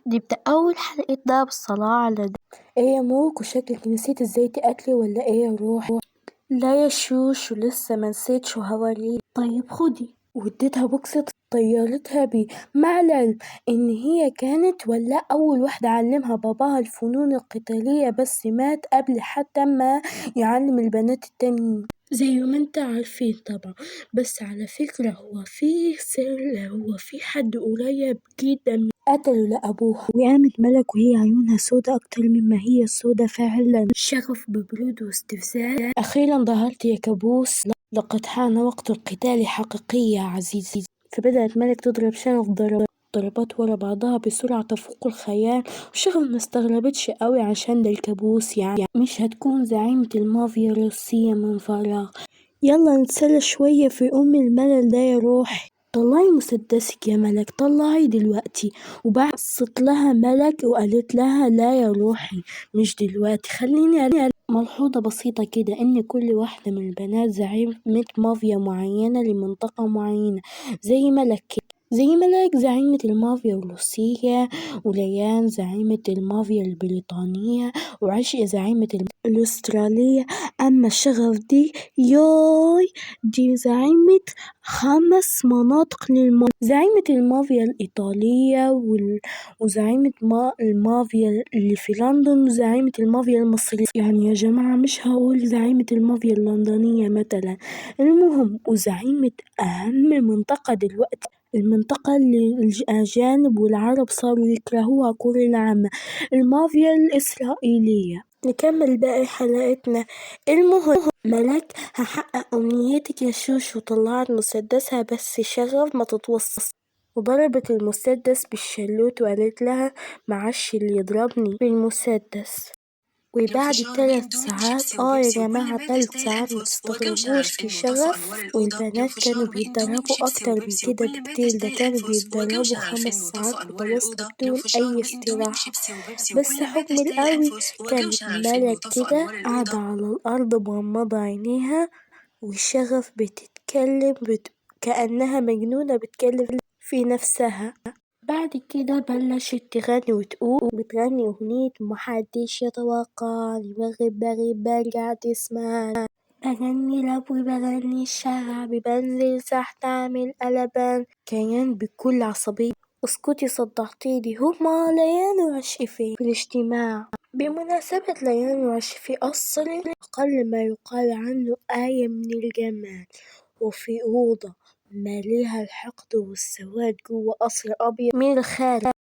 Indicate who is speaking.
Speaker 1: نبدأ أول حلقتنا بالصلاة على
Speaker 2: ايه يا موك، وشكلك نسيت ازاي تاكلي ولا ايه يا روح؟
Speaker 1: لا يا شوش، ولسه منسيتش وهوريك. طيب خدي.
Speaker 2: واديتها بوكسة طيرتها بيه، مع العلم ان هي كانت ولا اول واحدة علمها باباها الفنون القتالية، بس مات قبل حتى ما يعلم البنات التانيين زي ما انت عارفين طبعا. بس على فكرة هو في سر، هو في حد قريب جدا قتله لأبوها، وقامت ملك وهي عيونها سودا أكتر مما هي سودا فعلا، شغف ببرود واستفزاز. أخيرا ظهرت يا كابوس، لقد حان وقت القتال حقيقي يا عزيزي. فبدأت ملك تضرب شغف ضربات ورا بعضها بسرعة تفوق الخيال، وشغف ما استغربتش قوي عشان ده الكابوس، يعني مش هتكون زعيمة المافيا الروسية من فراغ. يلا نتسلى شوية في الملل ده يا روحي. طلعي مسدسك يا ملك، طلعي دلوقتي. وبعثت لها ملك وقالت لها لا يا روحي مش دلوقتي، خليني ملحوظة بسيطة كده، إن كل واحدة من البنات زعيمة مافيا معينة لمنطقة معينة، زي ملك زعيمة المافيا الروسية، وليان زعيمة المافيا البريطانية، وعشق زعيمة الأسترالية. أما الشغف دي دي زعيمة 5 مناطق زعيمة المافيا الإيطالية وزعيمة المافيا اللي في لندن، وزعيمة المافيا المصرية. يعني يا جماعة مش هقول زعيمة المافيا اللندنية مثلا، المهم وزعيمة أهم منطقة دلوقتي، المنطقة اللي الأجانب والعرب صاروا يكرهوها كره العامة، المافيا الإسرائيلية. نكمل باقي حلقتنا. المهم ملك هحقق أمنيتك يا شوشو، طلعت مسدسها بس شغف ما تتوصص، وضربت المسدس بالشلوت وقالت لها معش اللي يضربني بالمسدس. وبعد 3 ساعات يا جماعة 3 ساعات متستغربوش في شغف، والبنات كانوا بيتدربوا أكتر من كده بكتير، ده كانوا بيتدربوا 5 ساعات متواصلة بدون أي استراحة. بس حكم القوي كانت ملك كده قاعدة على الأرض مغمضة عينيها، وشغف بتتكلم كأنها مجنونة بتكلم في نفسها. بعد كده بلشت تغني وتقول، بتغني أغنية محدش يتوقعني، بغيب برجع تسمعني، بغني لأبوي بغني الشعبي، بنزل تحت أعمل قلبان. كيان بكل عصبية، اسكتي صدعتيني، هما ليان وعشقي في الاجتماع بمناسبة ليان وعشقي أصل أقل ما يقال عنه آية من الجمال، وفي أوضة ماليها الحقد والسواد جوا قصر أبيض من الخارج.